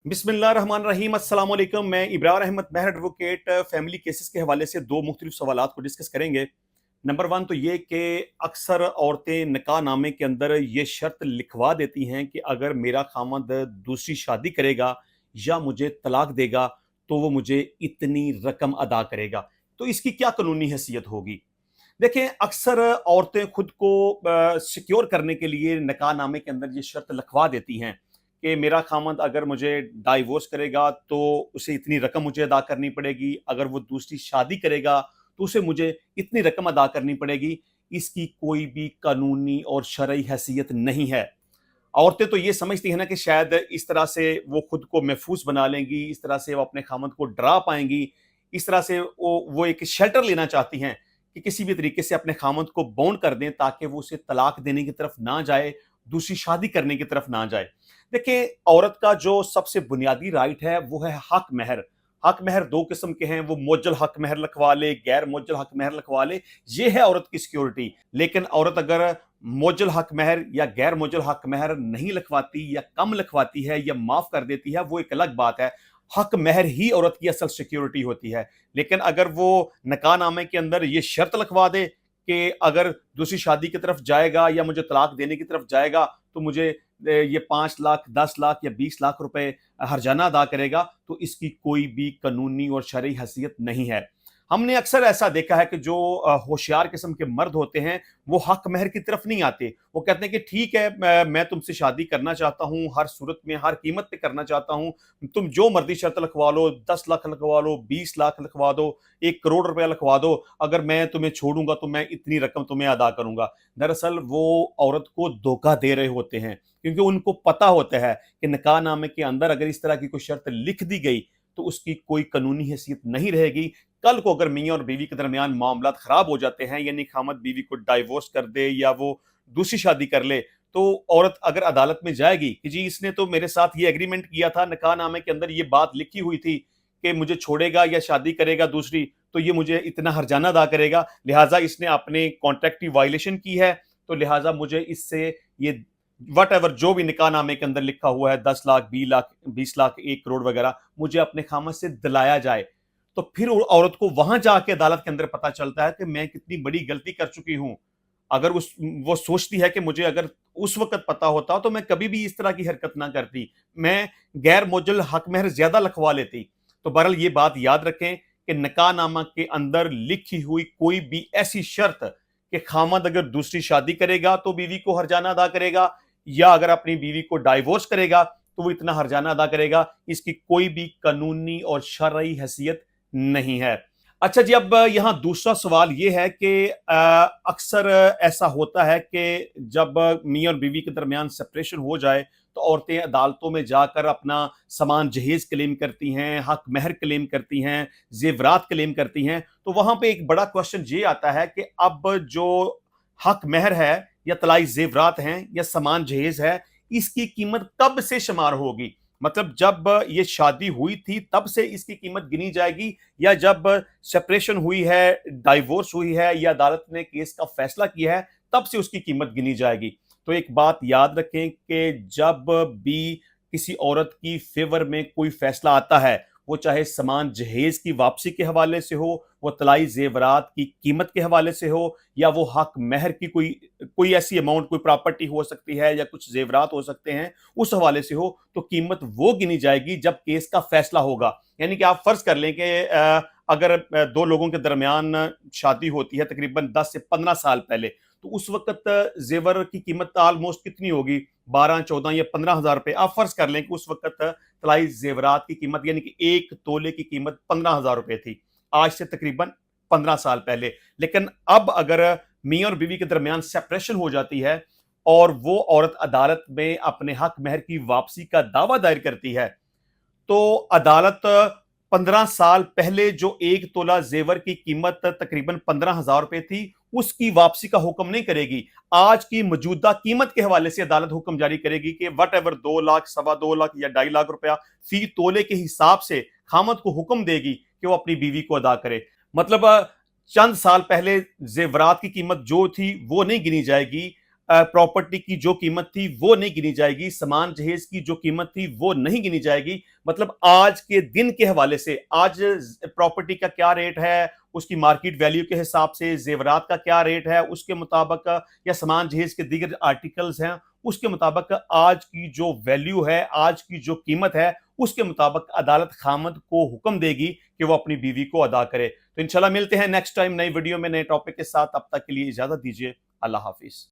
बिस्मिल्लाहिर्रहमानिर्रहीम अस्सलाम वालेकुम। मैं इब्रार अहमद महर एडवोकेट फैमिली केसेस के हवाले से दो मुख्तलिफ सवालात को डिस्कस करेंगे। नंबर वन तो ये कि अक्सर औरतें निकाह नामे के अंदर ये शर्त लिखवा देती हैं कि अगर मेरा खामद दूसरी शादी करेगा या मुझे तलाक देगा तो वो मुझे इतनी रकम अदा करेगा। तो इसकी क्या कानूनी हैसियत होगी? देखें, अक्सर औरतें खुद को सिक्योर करने के लिए निकाह नामे के अंदर ये शर्त लिखवा देती हैं कि मेरा खामद अगर मुझे डाइवोर्स करेगा तो उसे इतनी रकम मुझे अदा करनी पड़ेगी, अगर वो दूसरी शादी करेगा तो उसे मुझे इतनी रकम अदा करनी पड़ेगी। इसकी कोई भी कानूनी और शरई हैसियत नहीं है। औरतें तो ये समझती हैं ना कि शायद इस तरह से वो खुद को महफूज बना लेंगी, इस तरह से वो अपने खामद को डरा पाएंगी, इस तरह से वो एक शेल्टर लेना चाहती हैं कि किसी भी तरीके से अपने खामद को बाउंड कर दें ताकि वो उसे तलाक देने की तरफ ना जाए, दूसरी शादी करने की तरफ ना जाए। देखिए, औरत का जो सबसे बुनियादी राइट है वो है हक महर। हक महर दो किस्म के हैं, वो मुअज्जल हक महर लिखवा ले, गैर मुअज्जल हक महर लिखवा ले, ये है औरत की सिक्योरिटी। लेकिन औरत अगर मुअज्जल हक महर या गैर मुअज्जल हक महर नहीं लिखवाती या कम लिखवाती है या माफ कर देती है, वो एक अलग बात है। हक महर ही औरत की असल सिक्योरिटी होती है। लेकिन अगर वो निकाह नामे के अंदर ये शर्त लिखवा दे कि अगर दूसरी शादी की तरफ जाएगा या मुझे तलाक देने की तरफ जाएगा तो मुझे ये 5 लाख, 10 लाख या 20 लाख रुपए हर्जाना अदा करेगा, तो इसकी कोई भी कानूनी और शरई हैसियत नहीं है। हमने अक्सर ऐसा देखा है कि जो होशियार किस्म के मर्द होते हैं वो हक महर की तरफ नहीं आते। वो कहते हैं कि ठीक है, मैं तुमसे शादी करना चाहता हूँ, हर सूरत में हर कीमत पे करना चाहता हूँ, तुम जो मर्जी शर्त लिखवा लो, 10 लाख लिखवा लो, 20 लाख लिखवा दो, 1 करोड़ रुपया लिखवा दो, अगर मैं तुम्हें छोड़ूंगा तो मैं इतनी रकम तुम्हें अदा करूंगा। दरअसल वो औरत को धोखा दे रहे होते हैं, क्योंकि उनको पता होता है कि निकाह नामे के अंदर अगर इस तरह की कोई शर्त लिख दी गई तो उसकी कोई कानूनी हैसियत नहीं रहेगी। कल को अगर मियाँ और बीवी के दरमियान मामला खराब हो जाते हैं, यानी खामद बीवी को डाइवोर्स कर दे या वो दूसरी शादी कर ले, तो औरत अगर अदालत में जाएगी कि जी इसने तो मेरे साथ ये एग्रीमेंट किया था, निकाह नामे के अंदर ये बात लिखी हुई थी कि मुझे छोड़ेगा या शादी करेगा दूसरी तो ये मुझे इतना हर्जाना अदा करेगा, लिहाजा इसने अपने कॉन्ट्रैक्ट की वायलेशन की है, तो लिहाजा मुझे इससे ये वट एवर जो भी निकाह नामे के अंदर लिखा हुआ है, 10 लाख, 20 लाख, 20 लाख, 1 करोड़ वगैरह, मुझे अपने खामद से दिलाया जाए। तो फिर औरत को वहां जाके अदालत के अंदर पता चलता है कि मैं कितनी बड़ी गलती कर चुकी हूं। अगर उस वो सोचती है कि मुझे अगर उस वक्त पता होता तो मैं कभी भी इस तरह की हरकत ना करती, मैं गैर मुअज्जल हक महर ज्यादा लिखवा लेती। तो बहरहाल ये बात याद रखें कि निकाह नामा के अंदर लिखी हुई कोई भी ऐसी शर्त कि खामद अगर दूसरी शादी करेगा तो बीवी को हर्जाना अदा करेगा, या अगर अपनी बीवी को डाइवोर्स करेगा तो वो इतना हर्जाना अदा करेगा, इसकी कोई भी कानूनी और शरई हैसियत नहीं है। अच्छा जी, अब यहाँ दूसरा सवाल ये है कि अक्सर ऐसा होता है कि जब मियाँ और बीवी के दरमियान सेपरेशन हो जाए तो औरतें अदालतों में जाकर अपना सामान जहेज क्लेम करती हैं, हक महर क्लेम करती हैं, जेवरात क्लेम करती हैं। तो वहां पे एक बड़ा क्वेश्चन ये आता है कि अब जो हक महर है या तलाई जेवरात हैं या सामान जहेज है, इसकी कीमत कब से शुमार होगी? मतलब जब ये शादी हुई थी तब से इसकी कीमत गिनी जाएगी, या जब सेपरेशन हुई है, डाइवोर्स हुई है या अदालत ने केस का फैसला किया है तब से उसकी कीमत गिनी जाएगी? तो एक बात याद रखें कि जब भी किसी औरत की फेवर में कोई फैसला आता है, वो चाहे सामान जहेज की वापसी के हवाले से हो, वो तलाई जेवरात की कीमत के हवाले से हो, या वो हक महर की कोई कोई ऐसी अमाउंट, कोई प्रॉपर्टी हो सकती है या कुछ जेवरात हो सकते हैं, उस हवाले से हो, तो कीमत वो गिनी जाएगी जब केस का फैसला होगा। यानी कि आप फर्ज कर लें कि अगर दो लोगों के दरमियान शादी होती है तकरीबन 10 से 15 साल पहले, तो उस वक्त जेवर की कीमत ऑलमोस्ट कितनी होगी? 12, 14 या 15 हज़ार रुपए। आप फर्ज कर लें कि उस वक्त तलाई जेवरात की कीमत यानी कि 1 तोले की कीमत 15 हज़ार रुपए थी, आज से तकरीबन 15 साल पहले। लेकिन अब अगर मियाँ और बीवी के दरमियान सेपरेशन हो जाती है और वो औरत अदालत में अपने हक महर की वापसी का दावा दायर करती है, तो अदालत 15 साल पहले जो 1 तोला जेवर की कीमत तकरीबन 15 हज़ार रुपए थी, उसकी वापसी का हुक्म नहीं करेगी। आज की मौजूदा कीमत के हवाले से अदालत हुक्म जारी करेगी कि वट एवर 2 लाख, 2.25 लाख या 2.5 लाख रुपया फी तोले के हिसाब से खामद को हुक्म देगी कि वो अपनी बीवी को अदा करे। मतलब चंद साल पहले जेवरात की कीमत जो थी वो नहीं गिनी जाएगी, प्रॉपर्टी की जो कीमत थी वो नहीं गिनी जाएगी, सामान जहेज की जो कीमत थी वो नहीं गिनी जाएगी। मतलब आज के दिन के हवाले से आज प्रॉपर्टी का क्या रेट है, उसकी मार्केट वैल्यू के हिसाब से जेवरात का क्या रेट है उसके मुताबिक, या सामान जहेज के दीगर आर्टिकल्स हैं उसके मुताबिक आज की जो वैल्यू है, आज की जो कीमत है, उसके मुताबिक अदालत खामद को हुक्म देगी कि वो अपनी बीवी को अदा करे। तो इंशाल्लाह मिलते हैं नेक्स्ट टाइम नई वीडियो में नए टॉपिक के साथ। तब तक के लिए इजाजत दीजिए। अल्लाह हाफिज।